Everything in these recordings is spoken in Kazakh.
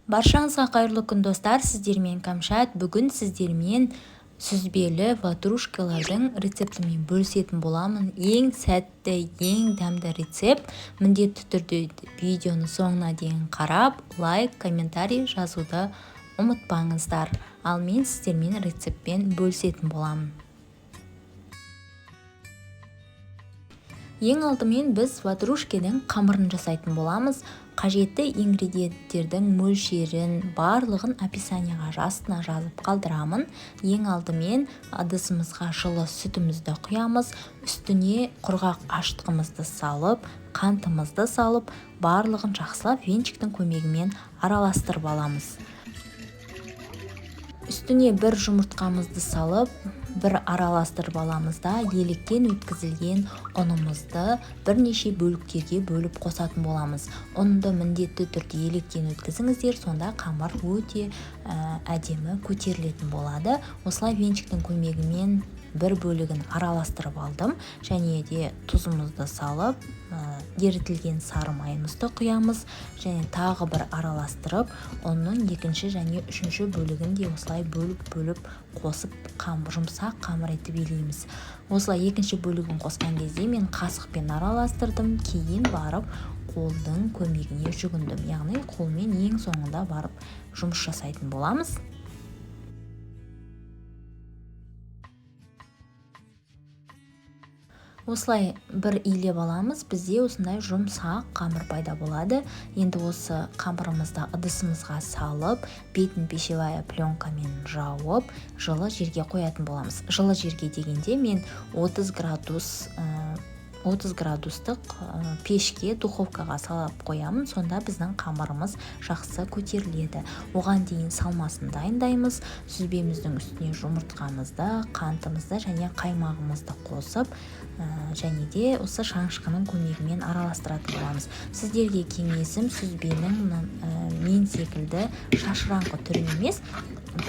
Баршаңызға қайырлы күн достар, сіздермен Камшат. Бүгін сіздермен сүзбелі ватрушкалардың рецептімен бөлісетін боламын. Ең сәтті, ең дәмді рецепт. Міндетті түрде видеоны соңына дейін қарап, лайк, комментарий жазуды ұмытпаңыздар. Ал мен сіздермен рецептпен бөлісетін боламын. Ең алдымен біз ватрушканың қамырын жасайтын боламыз. Қажетті ингредиенттердің мөлшерін барлығын описанияға астына жазып қалдырамын. Ең алдымен ыдысымызға жылы сүтімізді құямыз, үстіне құрғақ аштығымызды салып, қантымызды салып, барлығын жақсылап венчиктің көмегімен араластырып аламыз. Үстіне бір жұмыртқамызды салып, бір араластырып аламыз да електен өткізілген ұнымызды бірнеше бөліктерге бөліп қосатын боламыз. Ұнды міндетті түрде електен өткізіңіздер, сонда қамыр өте әдемі көтерілетін болады. Осылай венчиктің көмегімен бір бөлігін араластырып алдым, және де тұзымызды салып, ерітілген сары майымызды құямыз, және тағы бір араластырып, оның екінші және үшінші бөлігін де осылай бөліп қосып жұмсақ қамыр етіп елейміз. Осылай екінші бөлігін қосқан кезде мен қасықпен араластырдым, кейін барып қолдың көмегіне жүгіндім. Яғни қолмен ең соңында барып жұмыс жасайтын боламыз. Осылай бір илеп аламыз, бізде осындай жұмсақ қамыр пайда болады. Енді осы қамырымызды ыдысымызға салып, бетін пищевая пленкамен жауып, жылы жерге қоятын боламыз. Жылы жерге дегенде мен 30 градустық пешке, духовкаға салып қоямын, сонда біздің қамырымыз жақсы көтеріледі. Оған дейін салмасын дайындаймыз. Сүзбеміздің үстіне жұмыртқамызды, қантымызды және қаймағымызды қосып, және де осы шанышқының көмегімен араластыратын боламыз. Сіздерге кеңесім, сүзбенің мен секілді шашыраңқы түрін емес,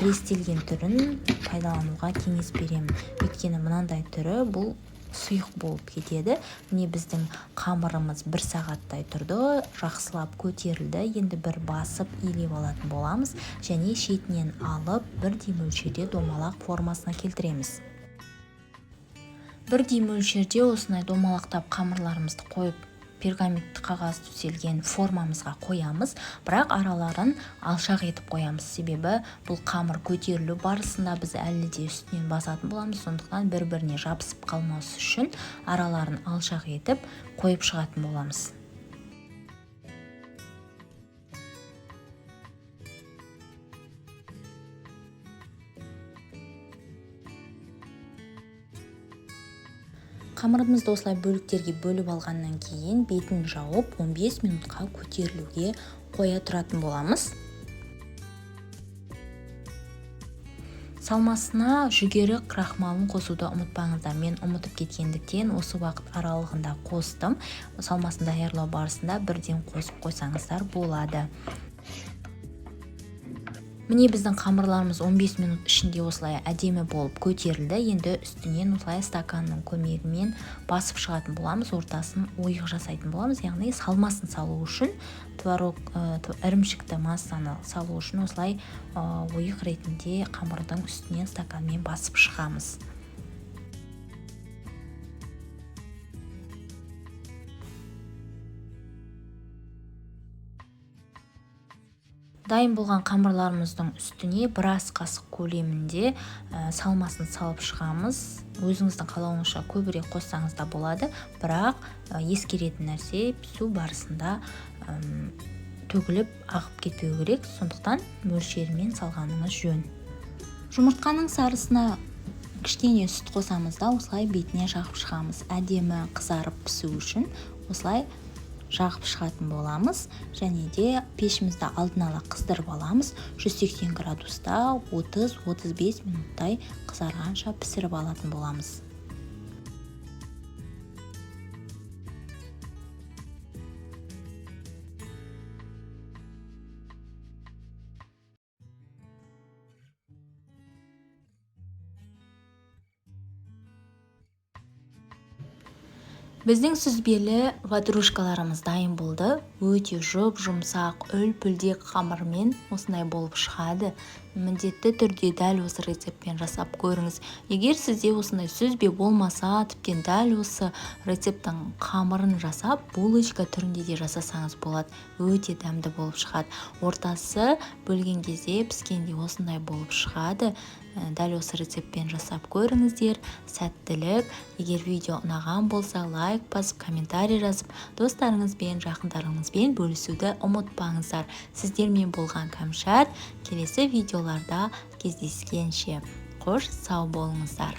престелген түрін пайдалануға кеңес беремін. Өйткені мынандай түрі бұл сұйық болып кетеді. Міне біздің қамырымыз 1 сағаттай тұрды, жақсылап көтерілді. Енді бір басып илеп алатын боламыз, және шетінен алып бірдей мөлшерде домалақ формасына келтіреміз. Бірдей мөлшерде осындай домалақтап қамырларымызды қойып, пергаментті қағаз төселген формамызға қоямыз, бірақ араларын алшақ етіп қоямыз. Себебі бұл қамыр көтерілу барысында біз әлі де үстінен басатын боламыз, сондықтан бір-біріне жабысып қалмасы үшін араларын алшақ етіп қойып шығатын боламыз. Қамырымызды осылай бөліктерге бөліп алғаннан кейін бетін жауып 15 минутқа көтерілуге қоя тұратын боламыз. Салмасына жүгері крахмалын қосуды ұмытпаңыздар. Мен ұмытып кеткендіктен осы уақыт аралығында қостым. Салмасын даярлау барысында бірден қосып қойсаңыздар болады. Міне біздің қамырларымыз 15 минут ішінде осылай әдемі болып көтерілді. Енді үстінен осылай стаканның көмегімен басып шығатын боламыз, ортасын ойық жасайтын боламыз. Яғни салмасын салу үшін, ірімшікті массаны салу үшін осылай ойық ретінде қамырдың үстінен стаканмен басып шығамыз. Дайын болған қамырларымыздың үстіне бір ас қасық көлемінде салмасын салып шығамыз. Өзіңіздің қалауыңызша көбірек қоссаңыз да болады, бірақ ескеретін нәрсе пісу барысында төгіліп ағып кетпеу керек, сондықтан мөлшерімен салғаныңыз жөн. Жұмыртқаның сарысына кішкене сүт қосамыз да осылай бетіне жағып шығамыз. Әдемі қызарып пісу үшін осылай жағып шығатын боламыз, және де пешімізді алдын ала қыздырып аламыз. 180 градуста 30-35 минуттай қызарғанша пісіріп алатын боламыз. Біздің сүзбелі ватрушкаларымыз дайын болды. Өте жұмсақ, үл-пүлдек қамырмен осындай болып шығады. Міндетті түрде дәл осы рецептпен жасап көріңіз. Егер сізде осындай сүзбе болмаса, тіптен дәл осы рецепттің қамырын жасап, булочка түрінде де жасасаңыз болады. Өте дәмді болып шығады. Ортасы бөлген кезде піскенде осындай болып шығады. Дәл осы рецептпен жасап көріңіздер. Сәттілік. Егер видео ұнаған болса, лайк басып, комментарий жазып, достарыңызбен, жақындарыңызбен бөлісуді ұмытпаңыздар. Сіздермен болған Кәмшат. Келесі видеоларда кездескенше. Қош сау болыңыздар.